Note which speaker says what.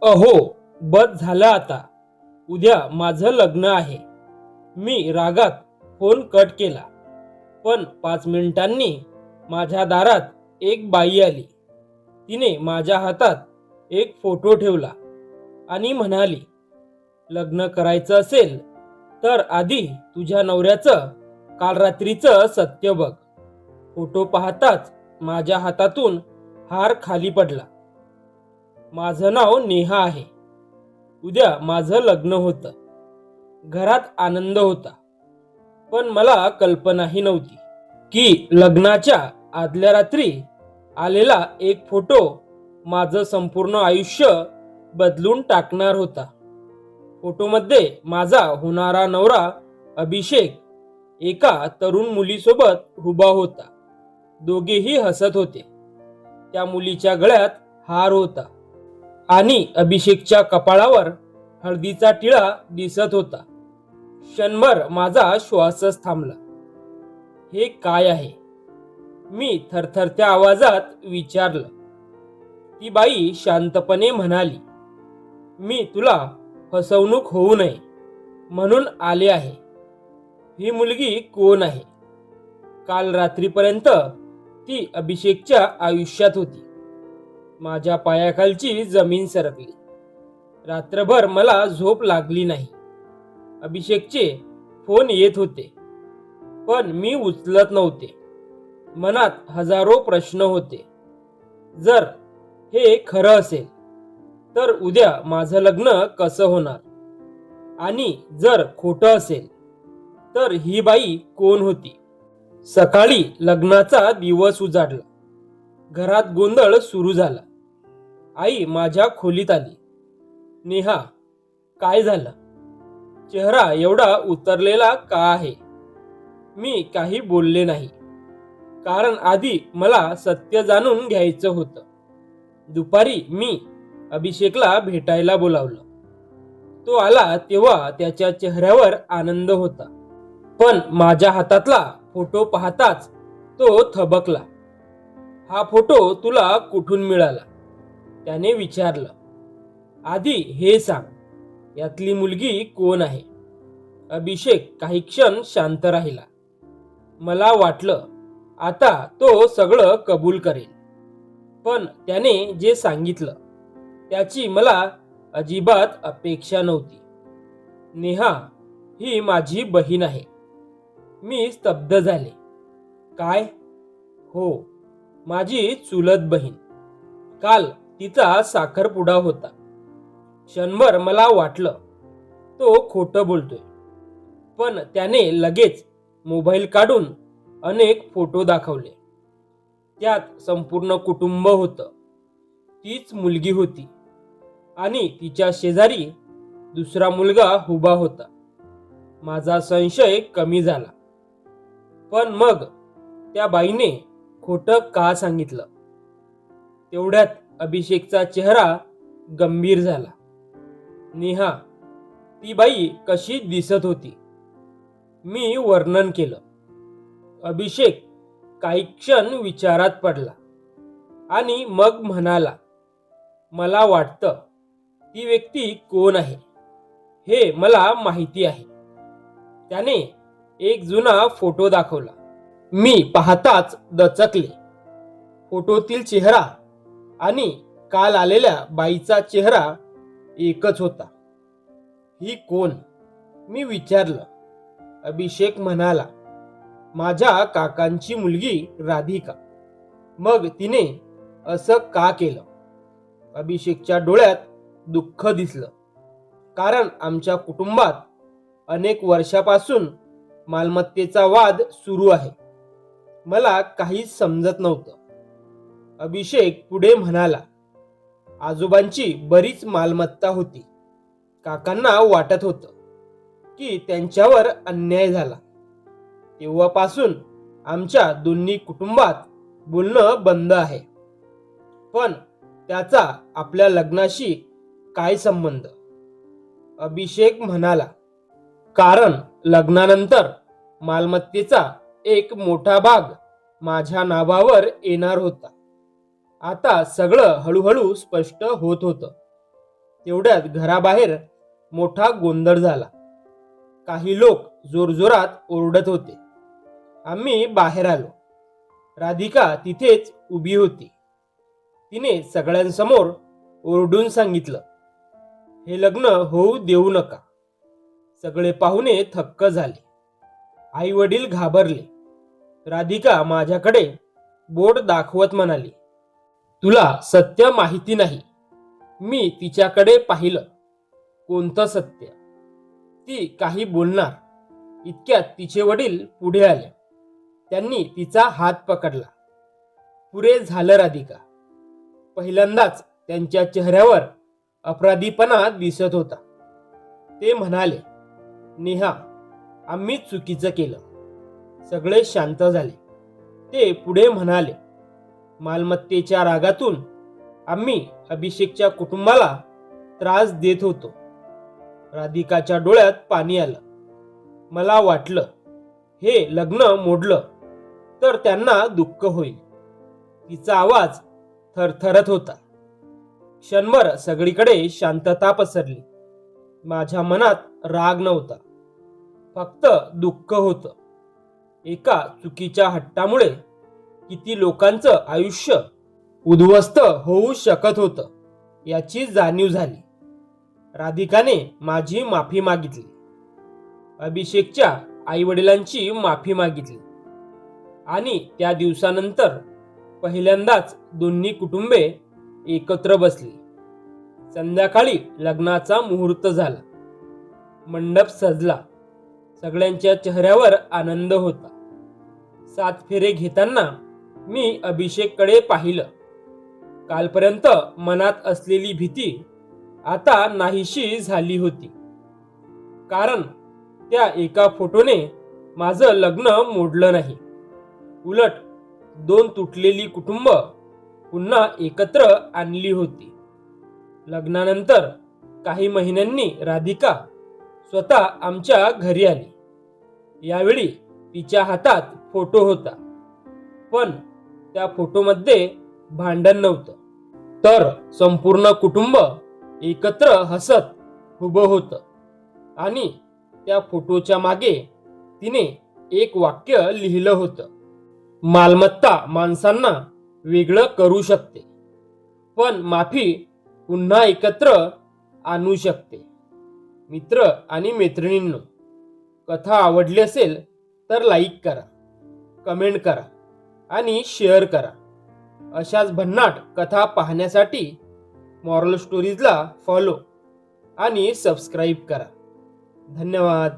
Speaker 1: अहो, बस झालं आता. उद्या माझं लग्न आहे. मी रागात फोन कट केला. पण 5 मिनिटांनी माझ्या दारात एक बाई आली. तिने माझ्या हातात एक फोटो ठेवला आणि म्हणाली, लग्न करायचं असेल तर आधी तुझ्या नवऱ्याचं काल रात्रीचं सत्य बघ. फोटो पाहताच माझ्या हातातून हार खाली पडला. माझं नाव नेहा आहे. उद्या माझं लग्न होतं. घरात आनंद होता. पण मला कल्पनाही नव्हती की लग्नाच्या आदल्या रात्री आलेला एक फोटो माझं संपूर्ण आयुष्य बदलून टाकणार होता. फोटोमध्ये माझा होणारा नवरा अभिषेक एका तरुण मुलीसोबत उभा होता. दोघेही हसत होते. त्या मुलीच्या गळ्यात हार होता आणि अभिषेकच्या कपाळावर हळदीचा टिळा दिसत होता. क्षणभर माझा श्वासच थांबला. हे काय आहे? मी थरथरत्या आवाजात विचारलं. ती बाई शांतपणे म्हणाली, मी तुला फसवणूक होऊ नये म्हणून आले आहे. ही मुलगी कोण आहे? काल रात्रीपर्यंत ती अभिषेकच्या आयुष्यात होती. माझ्या पायाखालची जमीन सरकली. रात्रभर मला झोप लागली नाही. अभिषेकचे फोन येत होते, पण मी उचलत नव्हते. मनात हजारो प्रश्न होते. जर हे खरं असेल तर उद्या माझं लग्न कसं होणार? आणि जर खोटं असेल तर ही बाई कोण होती? सकाळी लग्नाचा दिवस उजाडला. घरात गोंधळ सुरू झाला. आई माझ्या खोलीत आली. नेहा, काय झालं? चेहरा एवढा उतरलेला का आहे? मी काही बोलले नाही, कारण आधी मला सत्य जाणून घ्यायचं होतं. दुपारी मी अभिषेकला भेटायला बोलावलं. तो आला तेव्हा त्याच्या चेहऱ्यावर आनंद होता. पण माझ्या हातातला फोटो पाहताच तो थबकला. हा फोटो तुला कुठून मिळाला? त्याने विचारलं. आधी हे सांग, यातली मुलगी कोण आहे? अभिषेक काही क्षण शांत राहिला. मला वाटलं आता तो सगळं कबूल करेल. पण त्याने जे सांगितलं त्याची मला अजिबात अपेक्षा नव्हती. नेहा ही माझी बहीण आहे. मी स्तब्ध झाले. काय? हो, माझी चुलत बहीण. काल तिचा साखरपुडा होता. क्षणभर मला वाटलं तो खोटं बोलतोय. पण त्याने लगेच मोबाईल काढून अनेक फोटो दाखवले. त्यात संपूर्ण कुटुंब होतं. तीच मुलगी होती आणि तिच्या शेजारी दुसरा मुलगा उभा होता. माझा संशय कमी झाला. पण मग त्या बाईने खोटं का सांगितलं? तेवढ्यात अभिषेकचा चेहरा गंभीर झाला. नेहा, ती बाई कशी दिसत होती? मी वर्णन केलं. अभिषेक काही क्षण विचारात पडला आणि मग म्हणाला, मला वाटतं ती व्यक्ती कोण आहे हे मला माहिती आहे. त्याने एक जुना फोटो दाखवला. मी पाहताच दचकले. फोटोतील चेहरा आणि काल आलेल्या बाईचा चेहरा एकच होता. ही कोण? मी विचारलं. अभिषेक म्हणाला, माझ्या काकांची मुलगी राधिका. मग तिने असं का केलं? अभिषेकच्या डोळ्यात दुःख दिसलं. कारण आमच्या कुटुंबात अनेक वर्षापासून मालमत्तेचा वाद सुरू आहे. मला काहीच समजत नव्हतं. अभिषेक पुढे म्हणाला, आजोबांची बरीच मालमत्ता होती. काकांना वाटत होतं की त्यांच्यावर अन्याय झाला. तेव्हापासून आमच्या दोन्ही कुटुंबात बोलणं बंद आहे. पण त्याचा आपल्या लग्नाशी काय संबंध? अभिषेक म्हणाला, कारण लग्नानंतर मालमत्तेचा एक मोठा भाग माझ्या नावावर येणार होता. आता सगळं हळूहळू स्पष्ट होत होतं. तेवढ्यात घराबाहेर मोठा गोंधळ झाला. काही लोक जोरजोरात ओरडत होते. आम्ही बाहेर आलो. राधिका तिथेच उभी होती. तिने सगळ्यांसमोर ओरडून सांगितलं, हे लग्न होऊ देऊ नका. सगळे पाहुणे थक्क झाले. आई वडील घाबरले. राधिका माझ्याकडे बोट दाखवत म्हणाली, तुला सत्य माहिती नाही. मी तिच्याकडे पाहिलं. कोणतं सत्य? ती काही बोलणार इतक्यात तिचे वडील पुढे आले. त्यांनी तिचा हात पकडला. पुरे झालं राधिका. पहिल्यांदाच त्यांच्या चेहऱ्यावर अपराधीपणा दिसत होता. ते म्हणाले, नेहा, आम्ही चुकीचं केलं. सगळे शांत झाले. ते पुढे म्हणाले, मालमत्तेच्या रागातून आम्ही अभिषेकच्या कुटुंबाला त्रास देत होतो. राधिकाच्या डोळ्यात पाणी आलं. मला वाटलं हे लग्न मोडलं तर त्यांना दुःख होईल. तिचा आवाज थरथरत होता. क्षणभर सगळीकडे शांतता पसरली. माझ्या मनात राग नव्हता, फक्त दुःख होतं. एका चुकीच्या हट्टामुळे किती लोकांचं आयुष्य उद्ध्वस्त होऊ शकत होतं याची जाणीव झाली. राधिकाने माझी माफी मागितली. अभिषेकच्या आईवडिलांची माफी मागितली. आणि त्या दिवसानंतर पहिल्यांदाच दोन्ही कुटुंबे एकत्र बसली. संध्याकाळी लग्नाचा मुहूर्त झाला. मंडप सजला. सगळ्यांच्या चेहऱ्यावर आनंद होता. 7 फेरे घेताना मी अभिषेककडे पाहिलं. कालपर्यंत मनात असलेली भीती आता नाहीशी झाली होती. कारण त्या एका फोटोने माझं लग्न मोडलं नाही. उलट 2 तुटलेली कुटुंब पुन्हा एकत्र आणली होती. लग्नानंतर काही महिन्यांनी राधिका स्वतः आमच्या घरी आली. यावेळी तिच्या हातात फोटो होता. पण त्या फोटोमध्ये भांडण नव्हतं, तर संपूर्ण कुटुंब एकत्र हसत उभं होतं. आणि त्या फोटोच्या मागे तिने एक वाक्य लिहिलं होतं, मालमत्ता माणसांना वेगळं करू शकते, पण माफी पुन्हा एकत्र आणू शकते. मित्र आणि मैत्रिणींनो, कथा आवडली असेल तर लाईक करा, कमेंट करा आणि शेअर करा. अशाच भन्नाट कथा पाहण्यासाठी मॉरल स्टोरीजला फॉलो आणि सबस्क्राईब करा. धन्यवाद.